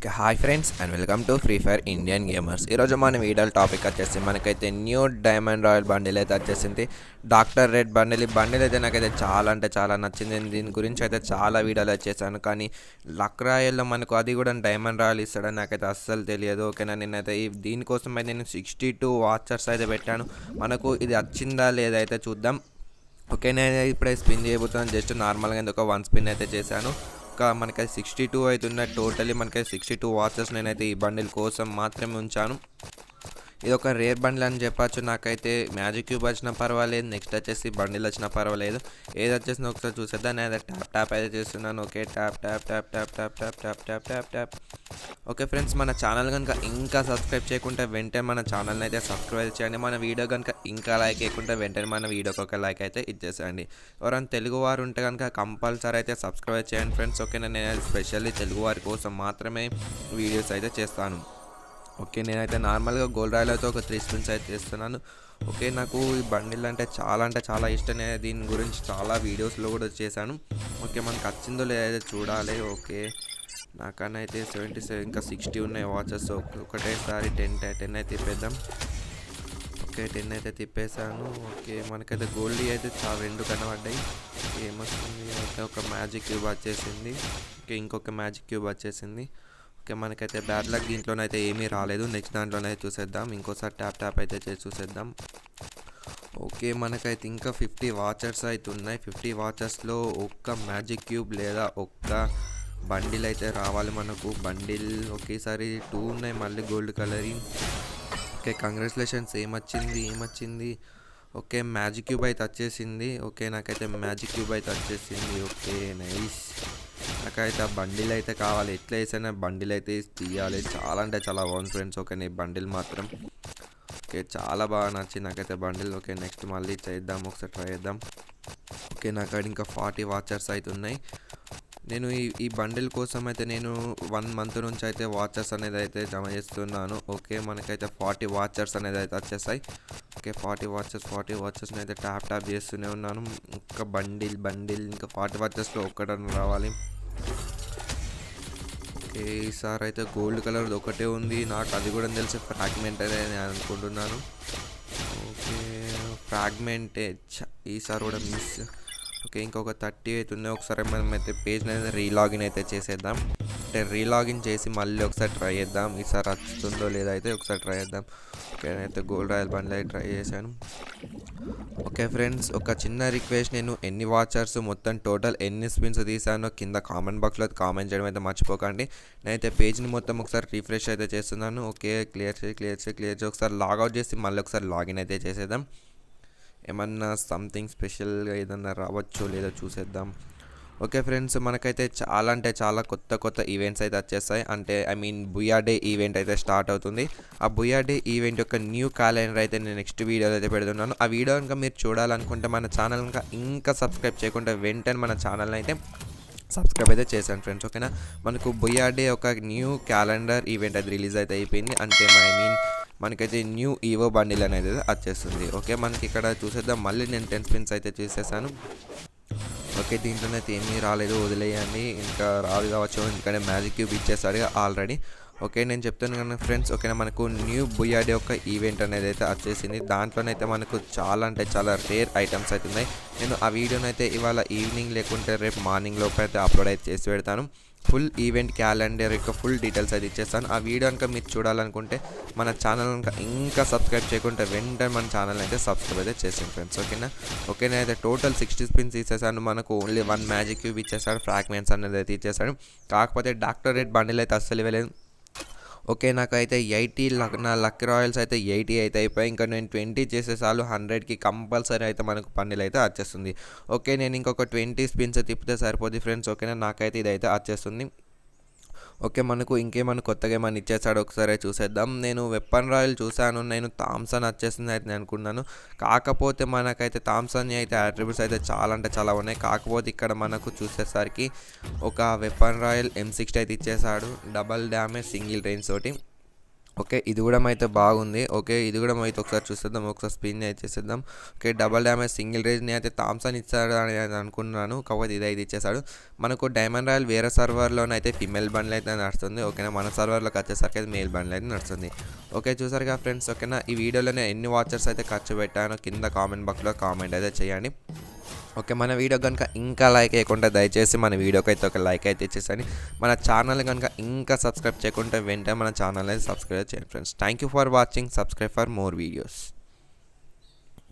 Okay hi friends and welcome to free fire Indian gamers. ఈరోజు మన video topic వచ్చేసి మనకైతే న్యూ డైమండ్ రాయల్ బండిల్ అయితే వచ్చేసింది. Doctor red bundle. ఈ బండిల్ అయితే నాకైతే చాలా అంటే చాలా నచ్చింది. దీని గురించి అయితే చాలా వీడియోలు వచ్చేసాను, కానీ లక్ రాయల్లో మనకు అది కూడా డైమండ్ రాయల్ ఇస్తాడని నాకైతే అస్సలు తెలియదు. ఓకేనా, నేనైతే దీనికోసం అయితే నేను 62 వాచర్స్ అయితే పెట్టాను. మనకు ఇది వచ్చిందా లేదా అయితే చూద్దాం. ఓకే, నేను ఇప్పుడే స్పిన్ చేయబోతున్నాను. జస్ట్ నార్మల్గా ఒక 1 స్పిన్ అయితే చేశాను. మనకైతే 62 అవుతున్నాయి. టోటలీ మనకైతే 62 వాచెస్ నేనైతే ఈ బండిల్ కోసం మాత్రమే ఉంచాను. ఇది ఒక రేర్ బండిల్ అని చెప్పచ్చు. నాకైతే మ్యాజిక్ క్యూబ్ వచ్చినా పర్వాలేదు, నెక్స్ట్ వచ్చేసి బండిల్ వచ్చినా పర్వాలేదు, ఏది వచ్చేసినా ఒకసారి చూసేద్దాం. నేను అయితే ట్యాప్ అయితే చేస్తున్నాను. Okay, tap tap tap tap tap tap tap tap tap tap. Okay friends, మన ఛానల్ కనుక ఇంకా సబ్స్క్రైబ్ చేయకుంటే వెంటనే మన ఛానల్ని అయితే సబ్స్క్రైబ్ చేయండి. మన వీడియో కనుక ఇంకా లైక్ చేయకుంటే వెంటనే మన వీడియోకి ఒక లైక్ అయితే ఇచ్చేసేయండి. ఎవరైనా తెలుగు వారు ఉంటే కనుక కంపల్సరీ అయితే సబ్స్క్రైబ్ చేయండి ఫ్రెండ్స్. ఓకేనా, నేను స్పెషల్లీ తెలుగు వారి కోసం మాత్రమే వీడియోస్ అయితే చేస్తాను. ఓకే, నేనైతే నార్మల్గా గోల్డ్ రాయల్ అయితే ఒక 3 స్పిన్స్ అయితే చేస్తున్నాను. ఓకే, నాకు ఈ బండిల్ అంటే చాలా ఇష్టం. నేను దీని గురించి చాలా వీడియోస్లో కూడా చేశాను. ఓకే, మనకు వచ్చిందో లేదో చూడాలి. ఓకే, నాకన్నా అయితే 77 ఇంకా 60 ఉన్నాయి వాచెస్. ఒకటేసారి 10 అయితే తిప్పేద్దాం. ఓకే, 10 అయితే తిప్పేశాను. ఓకే, మనకైతే గోల్డ్ అయితే చాలా 2 కనబడ్డాయి. ఏమొస్తుంది? ఓకే, ఒక మ్యాజిక్ క్యూబ్ వచ్చేసింది. ఓకే, ఇంకొక మ్యాజిక్ క్యూబ్ వచ్చేసింది. ఓకే, మనకైతే బ్యాడ్ లక్ దీంట్లోనైతే ఏమీ రాలేదు. నెక్స్ట్ దాంట్లోనైతే చూసేద్దాం. ఇంకోసారి ట్యాప్ అయితే చేసి చూసేద్దాం. ఓకే, మనకైతే ఇంకా 50 వాచర్స్ అయితే ఉన్నాయి. 50 వాచర్స్లో ఒక్క మ్యాజిక్ క్యూబ్ లేదా ఒక్క బండిల్ అయితే రావాలి మనకు. బండిల్ ఒకేసారి 2 ఉన్నాయి మళ్ళీ గోల్డ్ కలర్. Okay, congratulations. ఏమొచ్చింది? ఓకే, మ్యాజిక్ క్యూబ్ అయితే వచ్చేసింది. ఓకే, నాకైతే మ్యాజిక్ క్యూబ్ అయితే వచ్చేసింది. Okay, nice. నాకైతే ఆ బండిల్ అయితే కావాలి. ఎట్లా వేసైనా బండిల్ అయితే తీయాలి. చాలా అంటే చాలా బాగుంది ఫ్రెండ్స్. ఓకే, నీ బండిల్ మాత్రం ఓకే చాలా బాగా నచ్చింది నాకైతే బండిల్. ఓకే, నెక్స్ట్ మళ్ళీ చేద్దాం, ఒకసారి ట్రై చేద్దాం. ఓకే, నాకైతే ఇంకా 40 వాచర్స్ అయితే ఉన్నాయి. నేను ఈ బండిల్ కోసం అయితే నేను 1 మంత్ నుంచి అయితే వాచర్స్ అనేది అయితే జమ చేస్తున్నాను. ఓకే, మనకైతే 40 వాచర్స్ అనేది అయితే వచ్చేసాయి. ఓకే, 40 వాచర్స్ని అయితే ట్యాప్ చేస్తూనే ఉన్నాను. ఇంకా బండిల్ ఇంకా 40 వాచర్స్లో ఒక్కటని రావాలి. ఓకే, ఈసారి అయితే గోల్డ్ కలర్ ఒకటే ఉంది. నాకు అది కూడా తెలిసి ఫ్రాగ్మెంట్ అనే నేను అనుకుంటున్నాను. ఓకే, ఫ్రాగ్మెంటే ఈసారి కూడా మిస్. ఓకే, ఇంకొక 30 అయితే ఉన్నాయి. ఒకసారి మనం అయితే పేజ్ని అయితే రీలాగిన్ అయితే చేసేద్దాం. అంటే రీలాగిన్ చేసి మళ్ళీ ఒకసారి ట్రై చేద్దాం. ఈసారి వస్తుందో లేదా అయితే ఒకసారి ట్రై చేద్దాం. ఓకే, నేనైతే గోల్డ్ రాయల్ బండిల్ అయితే ట్రై చేశాను. ఓకే ఫ్రెండ్స్, ఒక చిన్న రిక్వెస్ట్, నేను ఎన్ని వాచర్స్ మొత్తం టోటల్ ఎన్ని స్పిన్స్ తీసానో కింద కామెంట్ బాక్స్లో కామెంట్ చేయడం అయితే మర్చిపోకండి. నేనైతే పేజ్ని మొత్తం ఒకసారి రిఫ్రెష్ అయితే చేస్తున్నాను. ఓకే, క్లియర్ చేసి ఒకసారి లాగౌట్ చేసి మళ్ళీ ఒకసారి లాగిన్ అయితే చేసేద్దాం. ఏమన్నా సంథింగ్ స్పెషల్గా ఏదన్నా రావచ్చో లేదో చూసేద్దాం. ఓకే ఫ్రెండ్స్, మనకైతే చాలా అంటే చాలా కొత్త ఈవెంట్స్ అయితే వచ్చేస్తాయి. అంటే బుయా డే ఈవెంట్ అయితే స్టార్ట్ అవుతుంది. ఆ బుయా డే ఈవెంట్ యొక్క న్యూ క్యాలెండర్ అయితే నేను నెక్స్ట్ వీడియోలో అయితే పెడుతున్నాను. ఆ వీడియో కనుక మీరు చూడాలనుకుంటే మన ఛానల్ ఇంకా సబ్స్క్రైబ్ చేయకుంటే వెంటనే మన ఛానల్ని అయితే సబ్స్క్రైబ్ అయితే చేశాను ఫ్రెండ్స్. ఓకేనా, మనకు బుయా డే ఒక న్యూ క్యాలెండర్ ఈవెంట్ అయితే రిలీజ్ అయితే అయిపోయింది. అంటే మనకైతే న్యూ ఈవో బండిల్ అనేది వచ్చేస్తుంది. ఓకే, మనకి ఇక్కడ చూసేద్దాం. మళ్ళీ నేను 10 స్పిన్స్ అయితే చూసేసాను. ఓకే, దీంట్లోనైతే ఏమీ రాలేదు, వదిలేయండి. ఇంకా రాదు కావచ్చు, ఎందుకంటే మ్యాజిక్ క్యూబ్ ఇచ్చేసాడు ఆల్రెడీ. ఓకే, నేను చెప్తాను కదా ఫ్రెండ్స్. ఓకేనా, మనకు న్యూ బుయా డే ఒక ఈవెంట్ అనేది అయితే వచ్చేసింది. దాంట్లోనైతే మనకు చాలా అంటే చాలా రేర్ ఐటమ్స్ అయితే ఉన్నాయి. నేను ఆ వీడియోనైతే ఇవాళ ఈవినింగ్ లేకుంటే రేపు మార్నింగ్ లోపు అయితే అప్లోడ్ అయితే చేసి పెడతాను. ఫుల్ ఈవెంట్ క్యాలెండర్ యొక్క ఫుల్ డీటెయిల్స్ అయితే ఇచ్చేస్తాను. ఆ వీడియో కనుక మీరు చూడాలనుకుంటే మన ఛానల్ ఇంకా సబ్స్క్రైబ్ చేయకుంటే వెంటనే మన ఛానల్ అయితే సబ్స్క్రైబ్ అయితే చేసాను ఫ్రెండ్స్. ఓకేనా, ఓకే, నేనైతే టోటల్ 60 స్పిన్స్ ఇచ్చేసాను. మనకు ఓన్లీ 1 మ్యాజిక్ క్యూబ్ ఇచ్చేసాడు. ఫ్రాగ్మెంట్స్ అనేది అయితే ఇచ్చేసాడు. కాకపోతే డాక్టర్ రెడ్ బండిల్ అయితే అస్సలు ఇవ్వలేదు. ఓకే, నాకైతే 80 నా లక్ రాయల్స్ అయితే 80 అయితే అయిపోయి. ఇంకా నేను 20 చేసేసాలు 100కి కంపల్సరీ అయితే మనకు బండిల్ అయితే వచ్చేస్తుంది. ఓకే, నేను ఇంకొక 20 స్పిన్స్ తిప్పితే సరిపోద్ది ఫ్రెండ్స్. ఓకేనా, నాకైతే ఇదైతే వచ్చేస్తుంది. ఓకే, మనకు ఇంకేమైనా కొత్తగా ఏమైనా ఇచ్చేసాడు ఒకసారి చూసేద్దాం. నేను వెపన్ రాయల్ చూశాను, నేను థామ్సన్ వచ్చేసింది అయితే నేను అనుకున్నాను. కాకపోతే మనకైతే థామ్సన్ అయితే అట్రిబ్యూట్స్ అయితే చాలా అంటే చాలా ఉన్నాయి. కాకపోతే ఇక్కడ మనకు చూసేసరికి ఒక వెపన్ రాయల్ M60 అయితే ఇచ్చేసాడు, డబల్ డ్యామేజ్ సింగిల్ రేంజ్ తోటి. ఓకే. ఇది గూడా అయితే బాగుంది. ఓకే. ఇది గూడా అయితే ఒకసారి చూసేద్దాం. ఒకసారి స్పిన్ అయితే చేసేద్దాం. ఓకే. డబుల్ డ్యామేజ్ సింగిల్ రేజ్‌ని అయితే థామ్సన్ ఇచ్చాడు అని అనుకున్నాను. కాకపోతే ఇదైతే ఇచ్చేసాడు. మనకు డైమండ్ రాయల్ వేరే సర్వర్‌లోనైతే ఫీమేల్ బండిల్ అయితే నడుస్తుంది. ఓకేనా. మన సర్వర్‌లోకి వచ్చేసరికి అయితే మేల్ బండిల్ అయితే నడుస్తుంది. ఓకే. చూసారుగా ఫ్రెండ్స్. ఓకేనా. ఈ వీడియోలో నేను ఎన్ని వాచర్స్ అయితే ఖర్చు పెట్టానో కింద కామెంట్ బాక్స్‌లో కామెంట్ అయితే చేయండి. ఓకే. మన వీడియో కనుక ఇంకా లైక్ చేయకుంటే దయచేసి మన వీడియోకి అయితే ఒక లైక్ అయితే ఇచ్చేసండి. మన ఛానల్ కనుక ఇంకా సబ్స్క్రైబ్ చేయకుంటే వెంటనే మన ఛానల్ అయితే సబ్స్క్రైబ్ చేయండి friends. Thank you for watching. Subscribe for more videos.